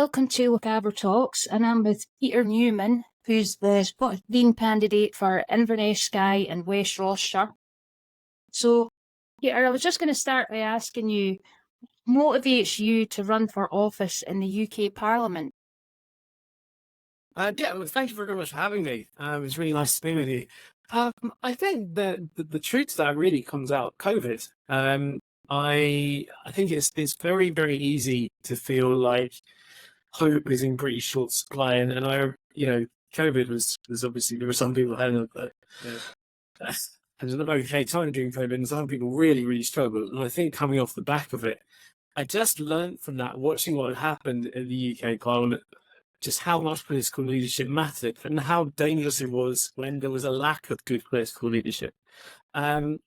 welcome to Lochaber Talks, and I'm with Peter Newman, who's the Scottish Green candidate for Inverness, Skye and West Ross-Shire. So, Peter, I was just going to start by asking you, what motivates you to run for office in the UK Parliament? Well, thank you very much for having me. It's really nice to be with you. I think that the truth of that really comes out of COVID. I think it's very, very easy to feel like hope is in pretty short supply, and COVID was obviously, there were some people having it was an okay time during COVID, and some people really, really struggled. And I think coming off the back of it, I just learned from that, watching what had happened in the UK Parliament, just how much political leadership mattered and how dangerous it was when there was a lack of good political leadership. And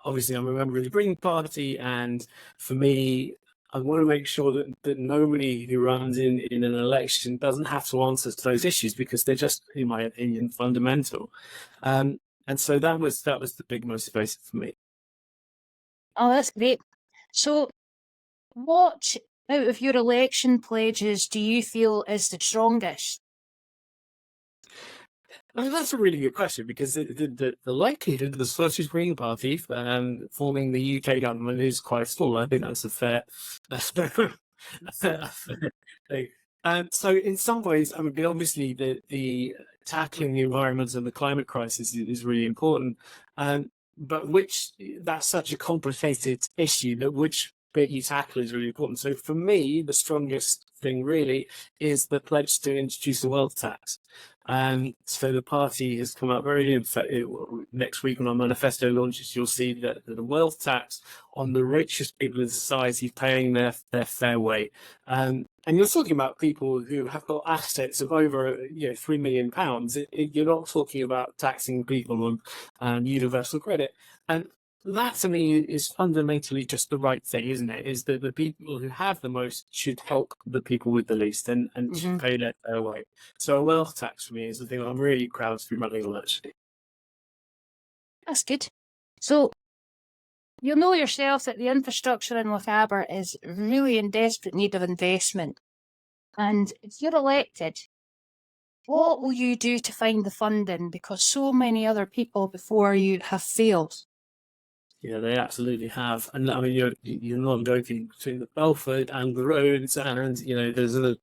obviously, I'm a member of the Green Party, and for me, I want to make sure that nobody who runs in an election doesn't have to answer to those issues, because they're just, in my opinion, fundamental. And so that was the big motivation for me. Oh, that's great. So, what out of your election pledges do you feel is the strongest? I mean, that's a really good question, because the likelihood of the Scottish Green Party forming the UK government is quite small. I think that's a fair thing. So in some ways, I mean, obviously the tackling the environment and the climate crisis is really important. But that's such a complicated issue that which bit you tackle is really important. So for me, the strongest thing really is the pledge to introduce a wealth tax. So the party has come up next week when our manifesto launches, you'll see that the wealth tax on the richest people in society paying their fair weight. And you're talking about people who have got assets of over £3 million. You're not talking about taxing people on universal credit. And that to me is fundamentally just the right thing, isn't it? Is that the people who have the most should help the people with the least and should pay their way. So a wealth tax for me is the thing I'm really proud to be running on, actually. That's good. So, you'll know yourself that the infrastructure in Lochaber is really in desperate need of investment. And if you're elected, what will you do to find the funding? Because so many other people before you have failed. Yeah, they absolutely have. And I mean, you're not joking, between the Belford and the roads, and there's an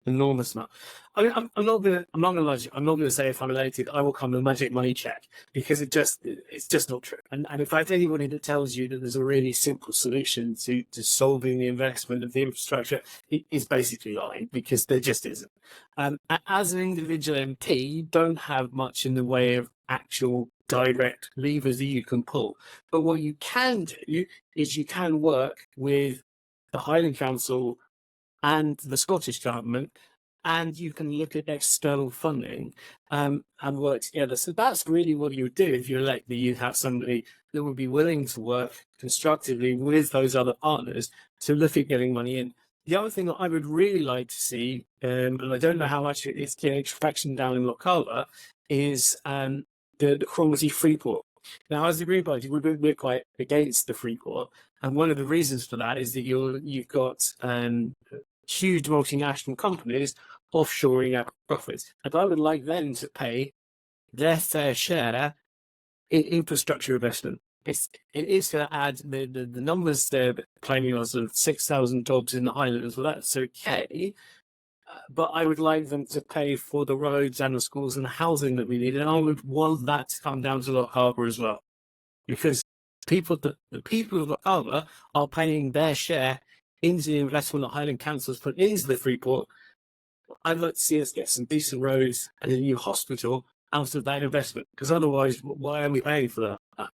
enormous amount. I mean, I'm not gonna lie to you. I'm not gonna say if I'm elected, I will come with a magic money check, because it's just not true. And in fact, anybody that tells you that there's a really simple solution to solving the investment of the infrastructure is basically lying, because there just isn't. As an individual MP, you don't have much in the way of actual direct levers that you can pull. But what you can do is you can work with the Highland Council and the Scottish government, and you can look at external funding and work together. So that's really what you would do if you're elected. You'd have somebody that would be willing to work constructively with those other partners to look at getting money in. The other thing that I would really like to see, and I don't know how much it's getting traction down in Lochaber, is the Cromarty Freeport. Now, as the Green Party, we're quite against the Freeport, and one of the reasons for that is that you've got huge multinational companies offshoring out profits, and I would like them to pay their fair share in infrastructure investment. It is going to add the numbers they're claiming are sort of 6,000 jobs in the Highlands. Well, that's okay. But I would like them to pay for the roads and the schools and the housing that we need, and I would want that to come down to Lochaber as well, because the people of Lochaber are paying their share into the investment that Highland Council has put into the Freeport. I'd like to see us get some decent roads and a new hospital out of that investment, because otherwise, why are we paying for that?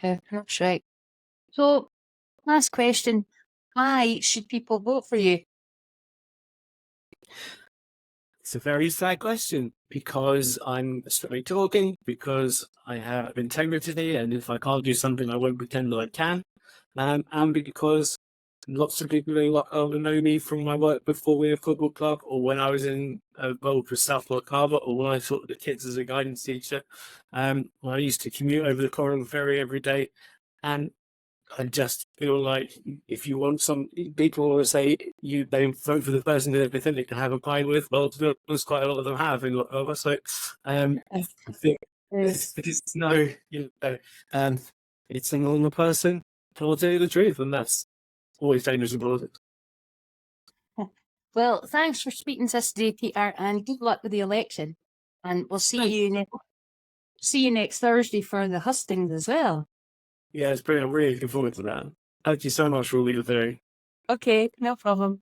Yeah, that's right. So, last question. Why should people vote for you? It's a very sad question, because I'm straight talking, because I have integrity, and if I can't do something, I won't pretend that I can, and because lots of people in Lochaber know me from my work before we were a football club, or when I was involved with South Lochaber, or when I taught the kids as a guidance teacher. When I used to commute over the Corridor Ferry every day, and I just feel like if you want some people always say they vote for the person that they think they can have a pie with. Well, to be honest, quite a lot of them have in October. So I think it's no, it's a normal person. I'll tell you the truth, and that's always dangerous in politics. Well, thanks for speaking to us today, Peter, and good luck with the election. And we'll see you next Thursday for the hustings as well. Yeah, it's brilliant. I'm really looking forward to that. Thank you so much for all your theory. Okay, no problem.